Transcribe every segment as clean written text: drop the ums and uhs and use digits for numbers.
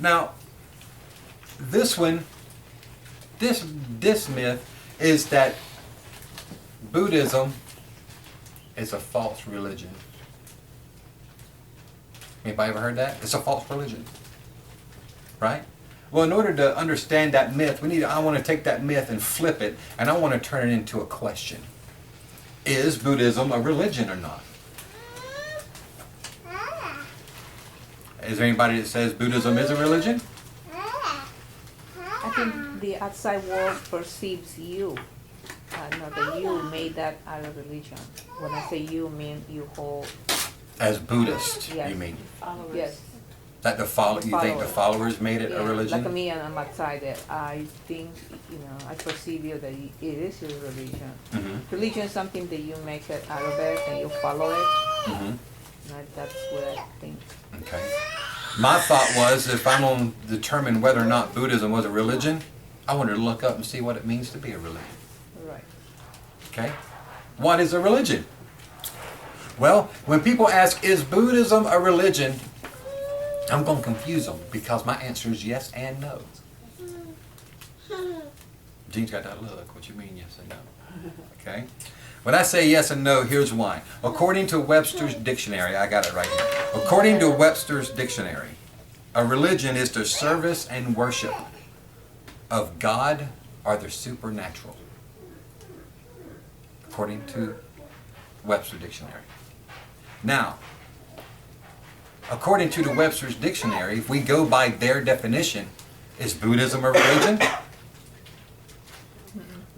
Now, this one, this myth is that Buddhism is a false religion. Anybody ever heard that? It's a false religion. Right? Well, in order to understand that myth, I want to take that myth and flip it, and I want to turn it into a question. Is Buddhism a religion or not? Is there anybody that says Buddhism is a religion? I think the outside world perceives you. Not that you made that out of religion. When I say you, I mean you hold. As Buddhist, yes. You mean? Followers. Yes. That you think the followers made it a religion? Like me, and I'm outside it. I think, I perceive you that it is your religion. Mm-hmm. Religion is something that you make it out of it and you follow it. Mm-hmm. That's what I think. Okay. My thought was, if I'm going to determine whether or not Buddhism was a religion, I wanted to look up and see what it means to be a religion. Right. Okay? What is a religion? Well, when people ask, is Buddhism a religion? I'm going to confuse them because my answer is yes and no. Jean's got that look. What you mean yes and no? Okay? When I say yes and no, here's why. According to Webster's dictionary, I got it right here. According to Webster's dictionary, a religion is the service and worship of God or the supernatural. According to Webster's dictionary. Now, according to the Webster's dictionary, if we go by their definition, is Buddhism a religion?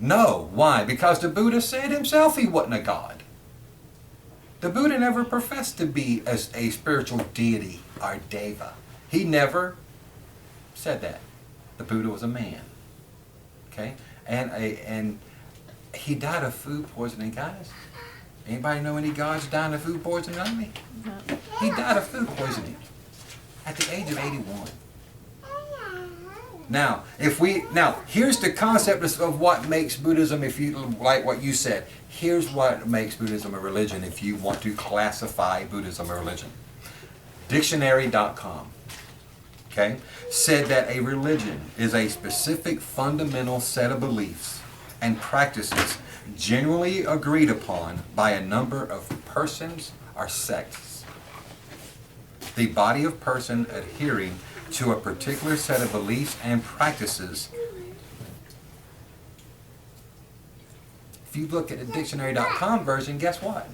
No. Why? Because the Buddha said himself he wasn't a god. The Buddha never professed to be a spiritual deity or deva. He never said that. The Buddha was a man. Okay? And he died of food poisoning, guys. Anybody know any gods dying of food poisoning on me? No. He died of food poisoning at the age of 81. Now, here's the concept of what makes Buddhism, if you like what you said. Here's what makes Buddhism a religion if you want to classify Buddhism a religion. Dictionary.com, okay, said that a religion is a specific fundamental set of beliefs and practices generally agreed upon by a number of persons or sects. The body of person adhering to a particular set of beliefs and practices. If you look at the dictionary.com version, guess what?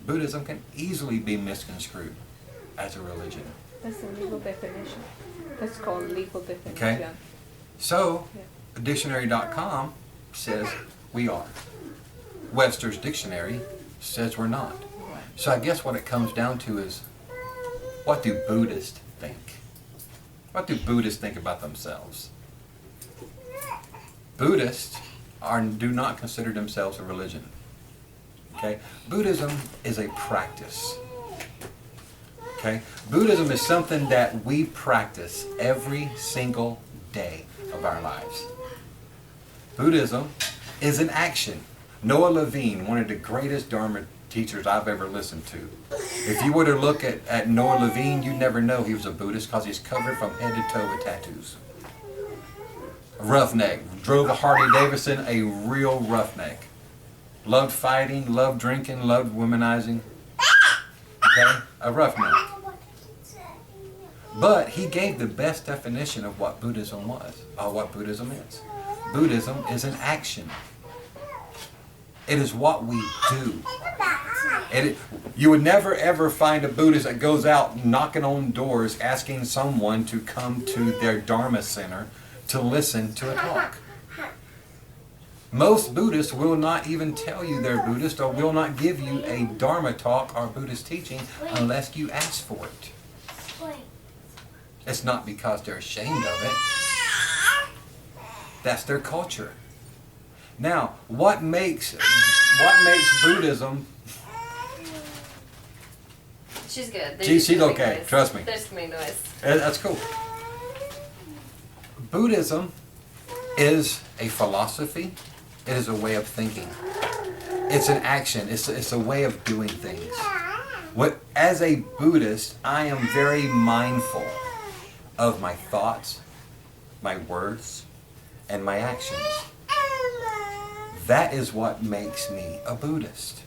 Buddhism can easily be misconstrued as a religion. That's a legal definition. That's called legal definition. Okay? So, dictionary.com says we are. Webster's dictionary says we're not. Right. So I guess what it comes down to is, what do Buddhists think? What do Buddhists think about themselves? Buddhists do not consider themselves a religion. Okay? Buddhism is a practice. Okay? Buddhism is something that we practice every single day of our lives. Buddhism is an action. Noah Levine, one of the greatest Dharma teachers I've ever listened to. If you were to look at Noah Levine, you'd never know he was a Buddhist because he's covered from head to toe with tattoos. A roughneck. Drove a Harley Davidson, a real roughneck. Loved fighting, loved drinking, loved womanizing. Okay? A roughneck. But he gave the best definition of what Buddhism was, or what Buddhism is. Buddhism is an action. It is what we do. You would never ever find a Buddhist that goes out knocking on doors asking someone to come to their Dharma center to listen to a talk. Most Buddhists will not even tell you they're Buddhist or will not give you a Dharma talk or Buddhist teaching unless you ask for it. It's not because they're ashamed of it. That's their culture. Now, what makes Buddhism? She's good. She's okay. Noise. Trust me. There's gonna be noise. That's cool. Buddhism is a philosophy. It is a way of thinking. It's an action. It's a way of doing things. As a Buddhist, I am very mindful of my thoughts, my words, and my actions. That is what makes me a Buddhist.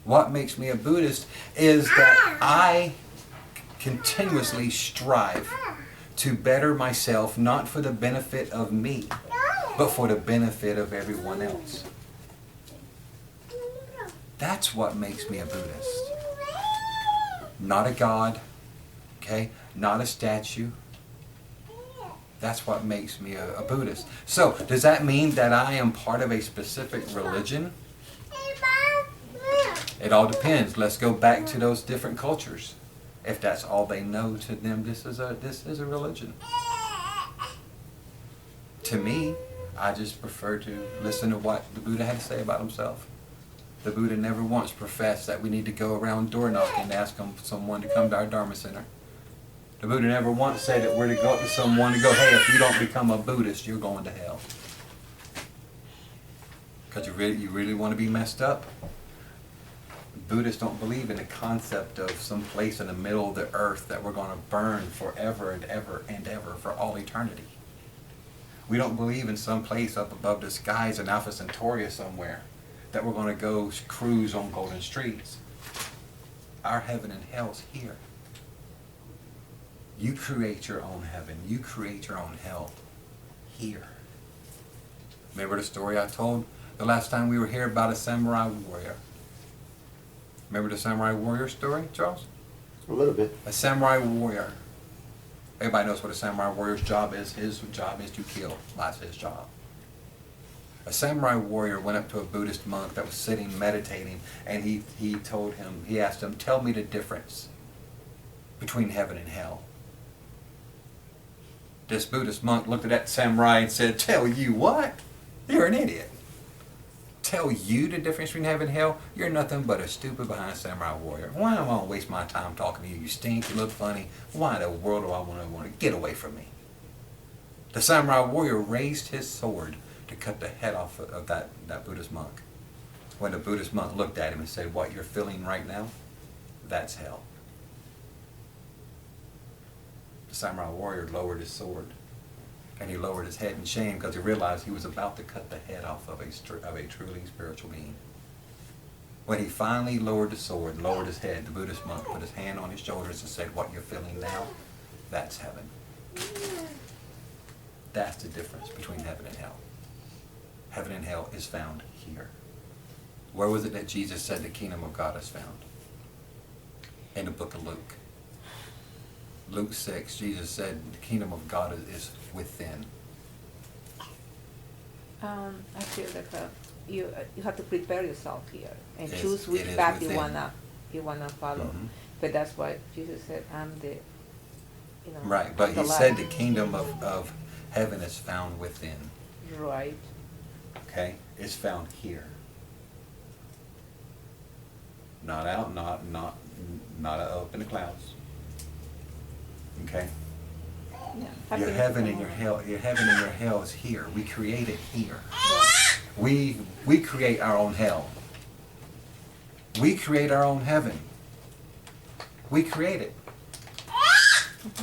What makes me a Buddhist is that I continuously strive to better myself, not for the benefit of me, but for the benefit of everyone else. That's what makes me a Buddhist. Not a god, okay? Not a statue. That's what makes me a Buddhist. So, does that mean that I am part of a specific religion? It all depends. Let's go back to those different cultures. If that's all they know, to them this is a religion. To me, I just prefer to listen to what the Buddha had to say about himself. The Buddha never once professed that we need to go around door knocking and ask someone to come to our Dharma center. The Buddha never once said that we're to go up to someone and go, hey, if you don't become a Buddhist, you're going to hell. Because you really want to be messed up? Buddhists don't believe in the concept of some place in the middle of the earth that we're going to burn forever and ever and ever for all eternity. We don't believe in some place up above the skies in Alpha Centauri somewhere that we're going to go cruise on golden streets. Our heaven and hell's here. You create your own heaven. You create your own hell here. Remember the story I told the last time we were here about a samurai warrior? Remember the samurai warrior story, Charles? A little bit. A samurai warrior. Everybody knows what a samurai warrior's job is. His job is to kill. That's his job. A samurai warrior went up to a Buddhist monk that was sitting meditating, and he asked him, tell me the difference between heaven and hell. This Buddhist monk looked at that samurai and said, tell you what? You're an idiot. Tell you the difference between heaven and hell? You're nothing but a stupid behind samurai warrior. Why am I going to waste my time talking to you? You stink, you look funny. Why in the world do I want to get away from me? The samurai warrior raised his sword to cut the head off of that Buddhist monk. When the Buddhist monk looked at him and said, what you're feeling right now, that's hell. The samurai warrior lowered his sword. And he lowered his head in shame because he realized he was about to cut the head off of a truly spiritual being. When he finally lowered the sword, lowered his head, the Buddhist monk put his hand on his shoulders and said, what you're feeling now, that's heaven. That's the difference between heaven and hell. Heaven and hell is found here. Where was it that Jesus said the kingdom of God is found? In the book of Luke. Luke 6, Jesus said the kingdom of God is within. I feel that you have to prepare yourself here and choose It which is path within. you wanna follow. Mhm. But that's why Jesus said, "I'm the." Right, but the he light. said the kingdom of heaven is found within. Right. Okay? It's found here. Not out, not up in the clouds. Okay? Yeah. Your Happiness heaven is and the your moment. hell, your heaven and your hell is here. We create it here. Right. We create our own hell. We create our own heaven. We create it.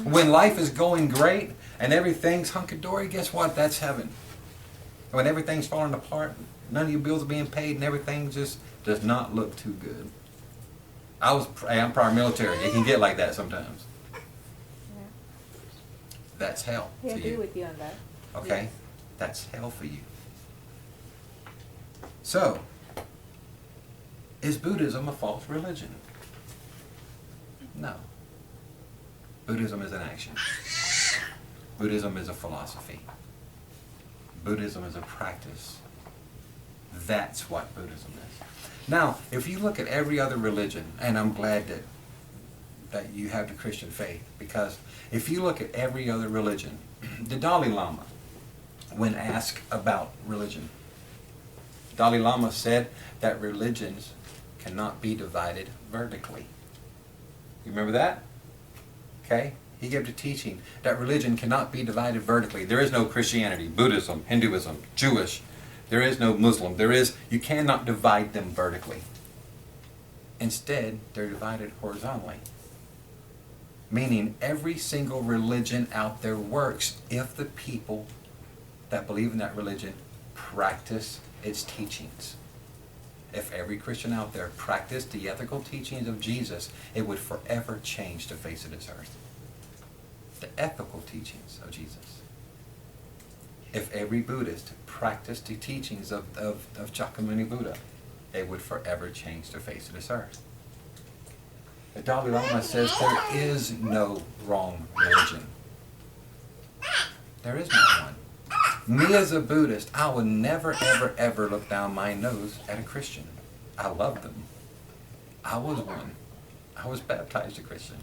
When life is going great and everything's hunky-dory, guess what? That's heaven. When everything's falling apart, none of your bills are being paid and everything just does not look too good. I'm prior military. It can get like that sometimes. Yeah. That's hell I to agree you. with you on that. Okay? Yes. That's hell for you. So, is Buddhism a false religion? No. Buddhism is an action. Buddhism is a philosophy. Buddhism is a practice. That's what Buddhism is. Now, if you look at every other religion, and I'm glad that you have the Christian faith, because if you look at every other religion, the Dalai Lama, when asked about religion, Dalai Lama said that religions cannot be divided vertically. You remember that? Okay? He gave the teaching that religion cannot be divided vertically. There is no Christianity, Buddhism, Hinduism, Jewish. There is no Muslim. You cannot divide them vertically. Instead, they're divided horizontally. Meaning every single religion out there works if the people that believe in that religion practice its teachings. If every Christian out there practiced the ethical teachings of Jesus, it would forever change the face of this earth. The ethical teachings of Jesus. If every Buddhist practiced the teachings of Shakyamuni Buddha, it would forever change the face of this earth. The Dalai Lama says there is no wrong religion. There is not one. Me as a Buddhist, I would never, ever, ever look down my nose at a Christian. I love them. I was one. I was baptized a Christian.